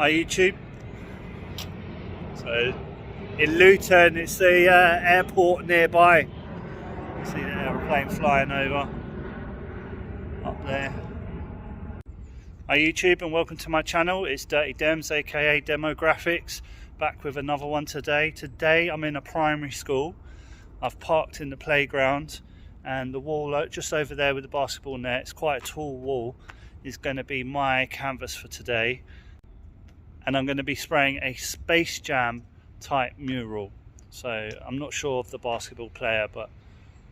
Hi YouTube. So in Luton, it's the airport nearby. See the aeroplane flying over up there. Hi YouTube and welcome to my channel. It's Dirty Dems, aka Demo Graphics, back with another one today. Today I'm in a primary school. I've parked in the playground and the wall just over there with the basketball net, it's quite a tall wall, is going to be my canvas for today. And I'm going to be spraying a Space Jam type mural. So I'm not sure of the basketball player, but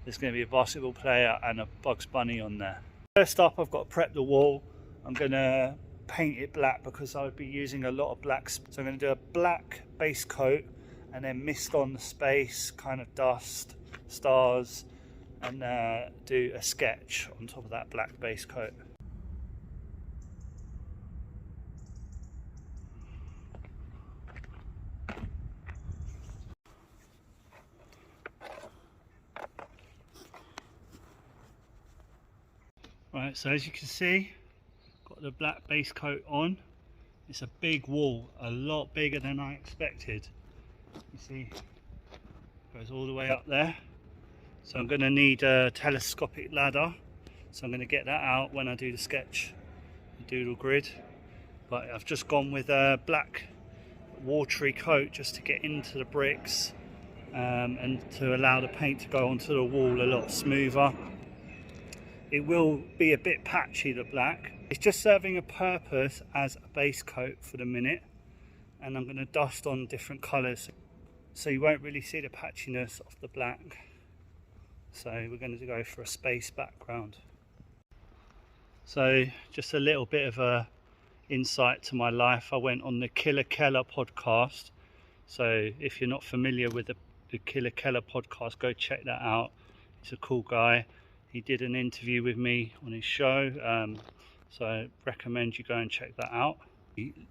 there's going to be a basketball player and a Bugs Bunny on there. First up, I've got to prep the wall. I'm going to paint it black because I would be using a lot of blacks. So I'm going to do a black base coat and then mist on the space, kind of dust, stars, and do a sketch on top of that black base coat. Right, so as you can see, got the black base coat on. It's a big wall, a lot bigger than I expected. You see, goes all the way up there. So I'm going to need a telescopic ladder. So I'm going to get that out when I do the sketch, the doodle grid. But I've just gone with a black watery coat just to get into the bricks and to allow the paint to go onto the wall a lot smoother. It will be a bit patchy, the black. It's just serving a purpose as a base coat for the minute, and I'm going to dust on different colours so you won't really see the patchiness of the black. So we're going to go for a space background. So just a little bit of a insight to my life. I went on the Killer Keller podcast. So if you're not familiar with the Killer Keller podcast, go check that out. He's a cool guy. He did an interview with me on his show, so I recommend you go and check that out.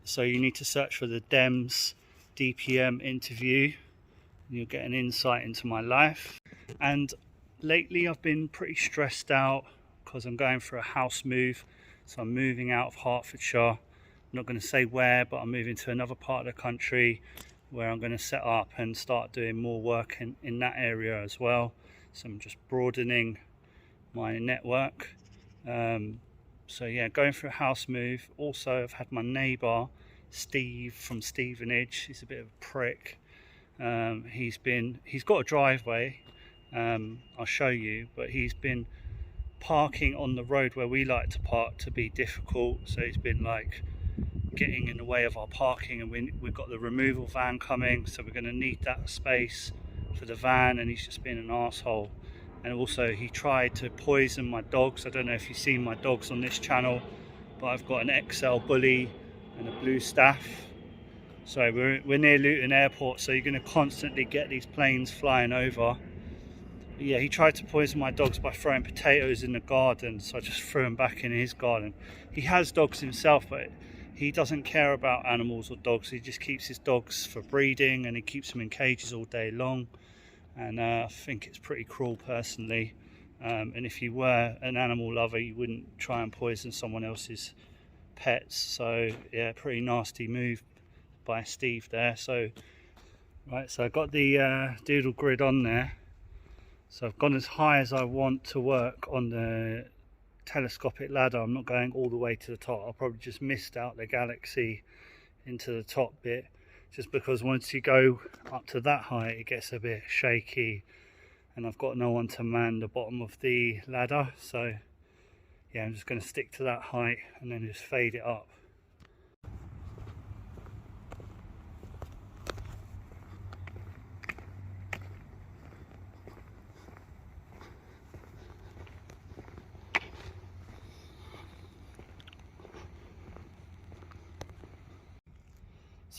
So you need to search for the Dems DPM interview. You'll get an insight into my life. And lately I've been pretty stressed out because I'm going for a house move. So I'm moving out of Hertfordshire. I'm not going to say where, but I'm moving to another part of the country where I'm going to set up and start doing more work in that area as well. So I'm just broadening my network. So yeah, going for a house move. Also, I've had my neighbour Steve from Stevenage. He's a bit of a prick. He's got a driveway. I'll show you, but he's been parking on the road where we like to park to be difficult. So he's been like getting in the way of our parking, and we've got the removal van coming, so we're going to need that space for the van, and he's just been an arsehole. And also he tried to poison my dogs. I don't know if you've seen my dogs on this channel, but I've got an XL bully and a blue staff. So we're near Luton Airport, so you're going to constantly get these planes flying over. But yeah, he tried to poison my dogs by throwing potatoes in the garden, so I just threw them back in his garden. He has dogs himself, but he doesn't care about animals or dogs. He just keeps his dogs for breeding, and he keeps them in cages all day long. And I think it's pretty cruel personally, and if you were an animal lover you wouldn't try and poison someone else's pets. So yeah, pretty nasty move by Steve there. So right, so I got the doodle grid on there, so I've gone as high as I want to work on the telescopic ladder. I'm not going all the way to the top. I'll probably just mist out the galaxy into the top bit, just because once you go up to that height it gets a bit shaky, and I've got no one to man the bottom of the ladder. So yeah, I'm just going to stick to that height and then just fade it up.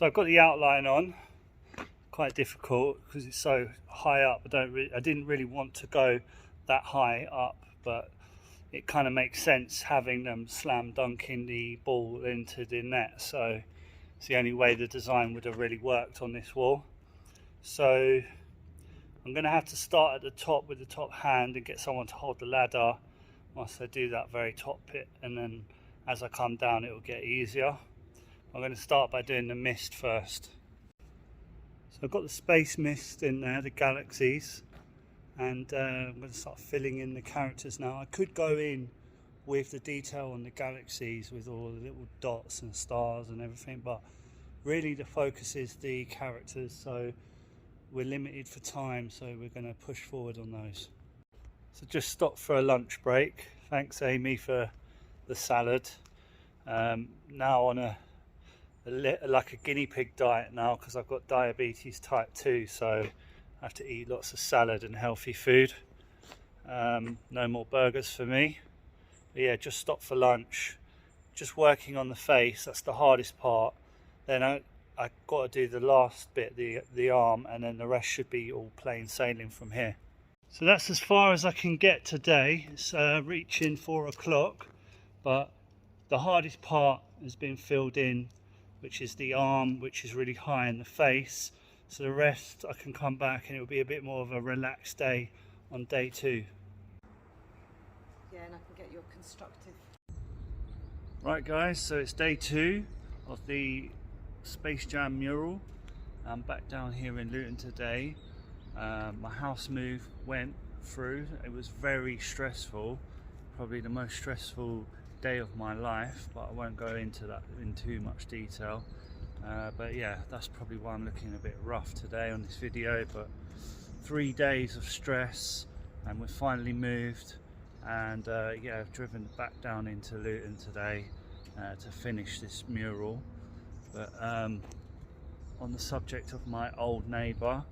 I have got the outline on. Quite difficult because it's so high up. I didn't really want to go that high up, but it kind of makes sense having them slam dunking the ball into the net. So it's the only way the design would have really worked on this wall. So I'm going to have to start at the top with the top hand and get someone to hold the ladder whilst I do that very top bit, and then as I come down it will get easier. I'm going to start by doing the mist first. So I've got the space mist in there, the galaxies, and I'm going to start filling in the characters now. I could go in with the detail on the galaxies with all the little dots and stars and everything, but really the focus is the characters, so we're limited for time, so we're going to push forward on those. So just stopped for a lunch break. Thanks Amy for the salad. Now on like a guinea pig diet now, because I've got diabetes type 2, so I have to eat lots of salad and healthy food. No more burgers for me. But yeah, just stopped for lunch, just working on the face. That's the hardest part. Then I got to do the last bit, the arm, and then the rest should be all plain sailing from here. So that's as far as I can get today. It's reaching 4 o'clock, but the hardest part has been filled in, which is the arm, which is really high in the face. So the rest I can come back and it'll be a bit more of a relaxed day on day 2. Yeah, and I can get your constructive. Right guys, so it's day 2 of the Space Jam mural. I'm back down here in Luton today. My house move went through. It was very stressful, probably the most stressful day of my life, but I won't go into that in too much detail. But yeah, that's probably why I'm looking a bit rough today on this video. But 3 days of stress and we've finally moved, and yeah, I've driven back down into Luton today to finish this mural. But on the subject of my old neighbour,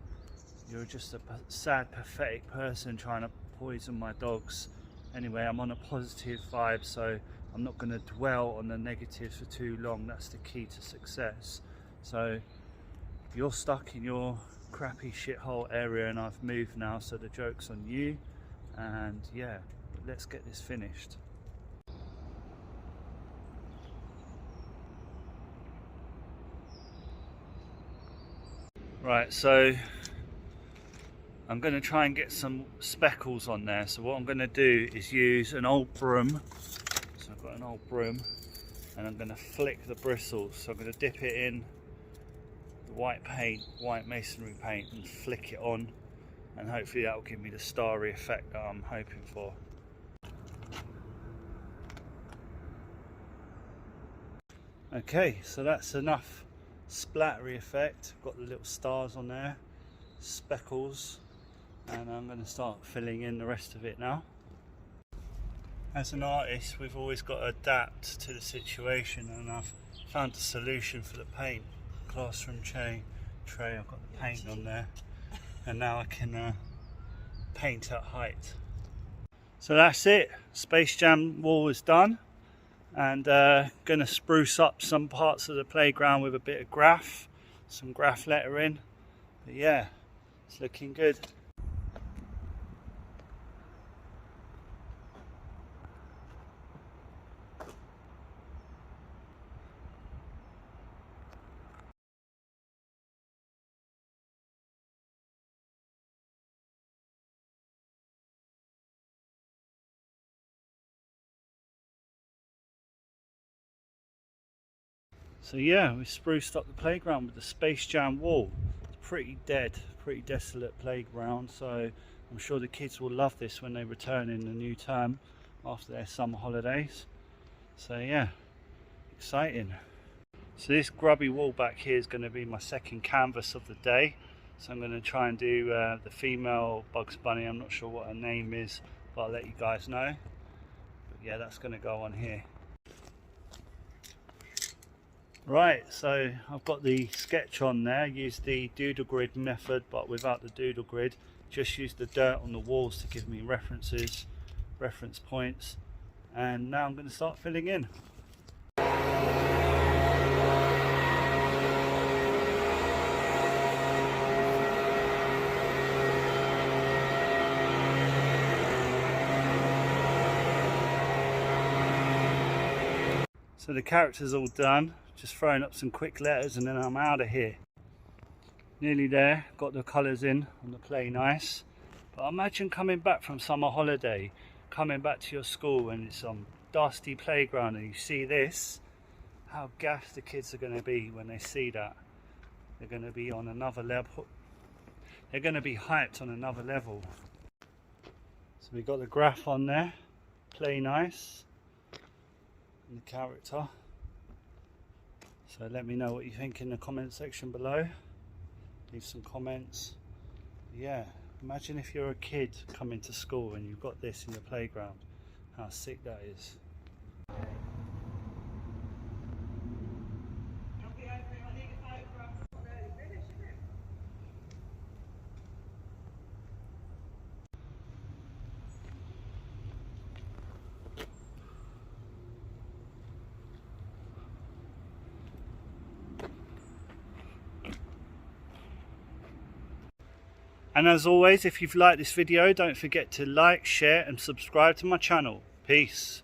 you're just a sad, pathetic person trying to poison my dogs. Anyway, I'm on a positive vibe, so I'm not going to dwell on the negatives for too long. That's the key to success. So you're stuck in your crappy shithole area and I've moved now, so the joke's on you. And yeah, let's get this finished. Right, so I'm going to try and get some speckles on there. So what I'm going to do is use an old broom. So I've got an old broom and I'm going to flick the bristles. So I'm going to dip it in the white paint, white masonry paint, and flick it on, and hopefully that will give me the starry effect that I'm hoping for. Okay, so that's enough splattery effect. Got the little stars on there, speckles, and I'm going to start filling in the rest of it now. As an artist, we've always got to adapt to the situation, and I've found a solution for the paint. Classroom tray, I've got the paint on there, and now I can paint at height. So that's it. Space Jam wall is done, and gonna spruce up some parts of the playground with a bit of graph, some graph lettering. But yeah, it's looking good. So yeah, we spruced up the playground with the Space Jam wall. It's pretty dead, pretty desolate playground, so I'm sure the kids will love this when they return in the new term after their summer holidays. So yeah, exciting. So this grubby wall back here is going to be my second canvas of the day. So I'm going to try and do the female Bugs Bunny. I'm not sure what her name is, but I'll let you guys know. But yeah, that's going to go on here. Right, so I've got the sketch on there. Use the doodle grid method, but without the doodle grid. Just use the dirt on the walls to give me references, reference points. And now I'm going to start filling in. So the character's all done, just throwing up some quick letters and then I'm out of here. Nearly there, got the colours in on the play nice. But imagine coming back from summer holiday, coming back to your school and it's some dusty playground and you see this. how gassed the kids are going to be when they see that. They're going to be on another level. They're going to be hyped on another level. So we got the graph on there, play nice, and the character. So let me know what you think in the comment section below. Leave some comments. Yeah, imagine if you're a kid coming to school and you've got this in your playground. How sick that is. And as always, if you've liked this video, don't forget to like, share and subscribe to my channel. Peace.